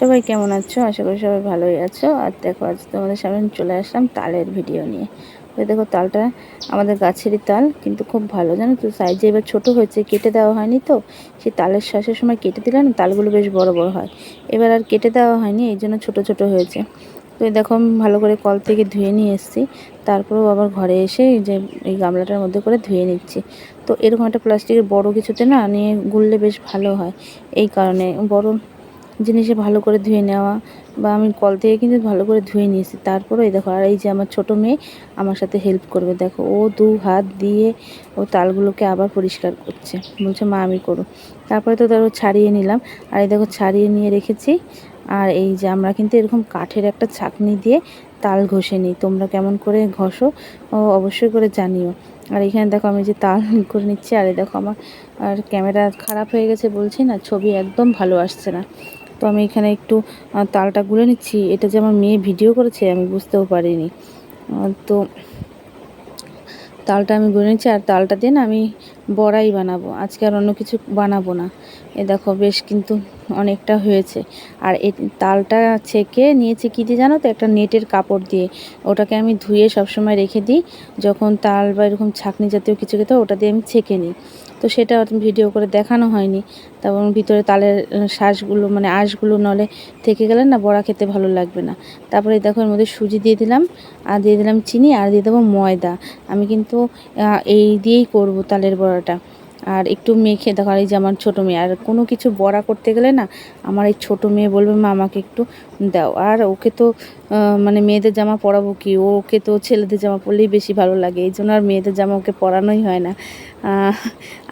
সবাই কেমন আছো? আশা করি সবাই ভালোই আছো। আর দেখো আজ তোমাদের সামনে চলে আসলাম তালের ভিডিও নিয়ে। ওই দেখো তালটা আমাদের গাছেরই তাল, কিন্তু খুব ভালো জানো তো, সাইজে এবার ছোট হয়েছে, কেটে দেওয়া হয়নি তো। সেই তালের শ্বাসের সময় কেটে দিলে না তালগুলো বেশ বড় বড় হয়। এবার আর কেটে দেওয়া হয়নি, এই জন্য ছোটো ছোটো হয়েছে। তো এই দেখো আমি ভালো করে কল থেকে ধুয়ে নিয়ে এসেছি, তারপরেও আবার ঘরে এসে যে এই গামলাটার মধ্যে করে ধুয়ে নিচ্ছি। তো এরকম একটা প্লাস্টিকের বড় কিছুতে না নিয়ে গুললে বেশ ভালো হয়, এই কারণে বড় জিনিসে ভালো করে ধুয়ে নেওয়া। বা আমি কল থেকে কিন্তু ভালো করে ধুয়ে নিয়েছি, তারপরে এই দেখো। আর এই যে আমার ছোটো মেয়ে আমার সাথে হেল্প করবে, দেখো ও 2 হাত দিয়ে ও তালগুলোকে আবার পরিষ্কার করছে, বলছে মা আমি করো। তারপরে তো ধরো ছাড়িয়ে নিলাম, আর এই দেখো ছাড়িয়ে নিয়ে রেখেছি। আর এই যে আমরা কিন্তু এরকম কাঠের একটা ছাঁকনি দিয়ে তাল ঘষে নিই, তোমরা কেমন করে ঘষো ও অবশ্যই করে জানিও। আর এখানে দেখো আমি যে তাল করে নিচ্ছি, আর এই দেখো আমার আর ক্যামেরা খারাপ হয়ে গেছে বলছি না, ছবি একদম ভালো আসছে না। তো আমি এখানে একটু তালটা গুলে নিচ্ছি। এটা যে আমার মেয়ে ভিডিও করেছে আমি বুঝতেও পারিনি। তো তালটা আমি গুলে নিচ্ছি, আর তালটা দিয়ে না আমি বড়াই বানাবো আজকে, আর অন্য কিছু বানাবো না। এ দেখো বেশ কিন্তু অনেকটা হয়েছে। আর এই তালটা ছেঁকে নিয়েছি কী দিয়ে জানো তো, একটা নেটের কাপড় দিয়ে। ওটাকে আমি ধুয়ে সবসময় রেখে দিই, যখন তাল বা এরকম ছাঁকনি জাতীয় কিছু খেতে ওটা দিয়ে আমি ছেঁকে নিই। তো সেটা ভিডিও করে দেখানো হয়নি। তারপর ভিতরে তালের শ্বাসগুলো মানে আঁশগুলো নলে থেকে গেলে না বড়া খেতে ভালো লাগবে না। তারপরে দেখো এর মধ্যে সুজি দিয়ে দিলাম, আর দিয়ে দিলাম চিনি, আর দিয়ে দেবো ময়দা। আমি কিন্তু এই দিয়েই করব তালের বড়াটা। আর একটু মেখে দেখো, আর এই যে আমার ছোটো মেয়ে, আর কোনো কিছু বড়া করতে গেলে না আমার এই ছোটো মেয়ে বলবে মা আমাকে একটু দাও। আর ওকে তো মানে মেয়েদের জামা পরাবো কি, ওকে তো ছেলেদের জামা পরলেই বেশি ভালো লাগে, এই জন্য আর মেয়েদের জামা ওকে পরানোই হয় না।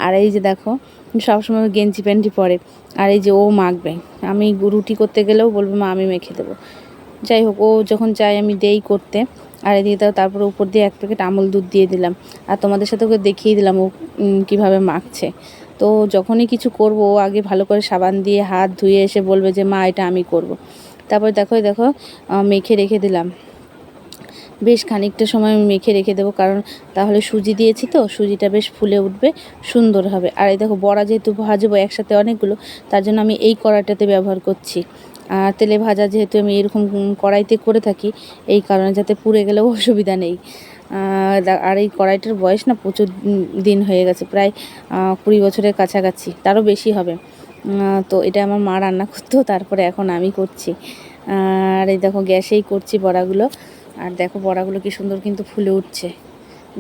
আর এই যে দেখো সবসময় গেঞ্জি প্যান্টই পরে। আর এই যে ও মাখবে, আমি রুটি করতে গেলেও বলবে মা আমি মেখে দেবো। যাই হোক, ও যখন চাই আমি দেই করতে। আর এদিকে তারপরে উপর দিয়ে 1 প্যাকেট আমুল দুধ দিয়ে দিলাম, আর তোমাদের সাথে ওকে দেখিয়ে দিলাম ও কীভাবে মাখছে। তো যখনই কিছু করব ও আগে ভালো করে সাবান দিয়ে হাত ধুয়ে এসে বলবে যে মা এটা আমি করব। তারপরে দেখো মেখে রেখে দিলাম, বেশ খানিকটা সময় আমি মেখে রেখে দেবো, কারণ তাহলে সুজি দিয়েছি তো সুজিটা বেশ ফুলে উঠবে, সুন্দর হবে। আর এই দেখো বড়া যেহেতু ভাজবো একসাথে অনেকগুলো, তার জন্য আমি এই কড়াইটাতে ব্যবহার করছি। আর তেলে ভাজা যেহেতু আমি এরকম কড়াইতে করে থাকি, এই কারণে যাতে পুড়ে গেলেও অসুবিধা নেই। আর এই কড়াইটার বয়স না প্রচুর দিন হয়ে গেছে, প্রায় 20 বছরের কাছাকাছি, তারও বেশি হবে। তো এটা আমার মা রান্না করতো, তারপরে এখন আমি করছি। আর এই দেখো গ্যাসেই করছি বড়াগুলো। আর দেখো বড়াগুলো কি সুন্দর কিন্তু ফুলে উঠছে,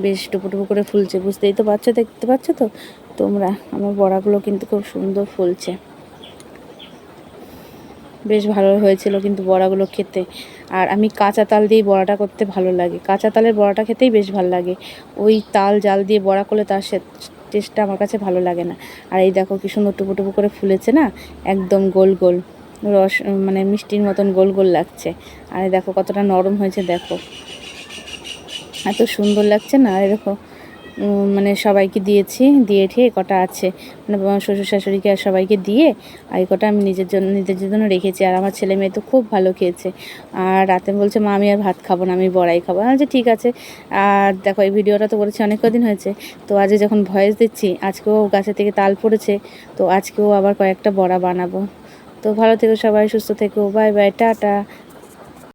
বেশ টুপো টুপো করে ফুলছে, বুঝতেই তো পারছো, দেখতে পাচ্ছ তো তোমরা। আমার বড়াগুলো কিন্তু খুব সুন্দর ফুলছে, বেশ ভালো হয়েছিল কিন্তু বড়াগুলো খেতে। আর আমি কাঁচা তাল দিয়ে বড়াটা করতে ভালো লাগে, কাঁচা তালের বড়াটা খেতেই বেশ ভালো লাগে। ওই তাল জাল দিয়ে বড়া করলে তার টেস্টটা আমার কাছে ভালো লাগে না। আর এই দেখো কি সুন্দর টুপো টুপো করে ফুলেছে না, একদম গোল গোল রস মানে মিষ্টির মতন গোল গোল লাগছে। আর দেখো কতটা নরম হয়েছে, দেখো এত সুন্দর লাগছে না। আর দেখো মানে সবাইকে দিয়েছি, দিয়ে ঠিয়ে কটা আছে মানে শ্বশুর শাশুড়িকে আর সবাইকে দিয়ে, আর এই কটা আমি নিজেদের জন্য রেখেছি। আর আমার ছেলে মেয়ে তো খুব ভালো খেয়েছে। আর রাতে বলছে মা আমি আর ভাত খাবো না, আমি বড়াই খাবো। আচ্ছা ঠিক আছে। আর দেখো এই ভিডিওটা তো করেছি অনেক কদিন হয়েছে, তো আজকে যখন ভয়েস দিচ্ছি, আজকেও গাছে থেকে তাল পড়েছে, তো আজকেও আবার কয়েকটা বড়া বানাবো। তো ভালো থেকো সবাই, সুস্থ থেকো, বাই বাই, টাটা।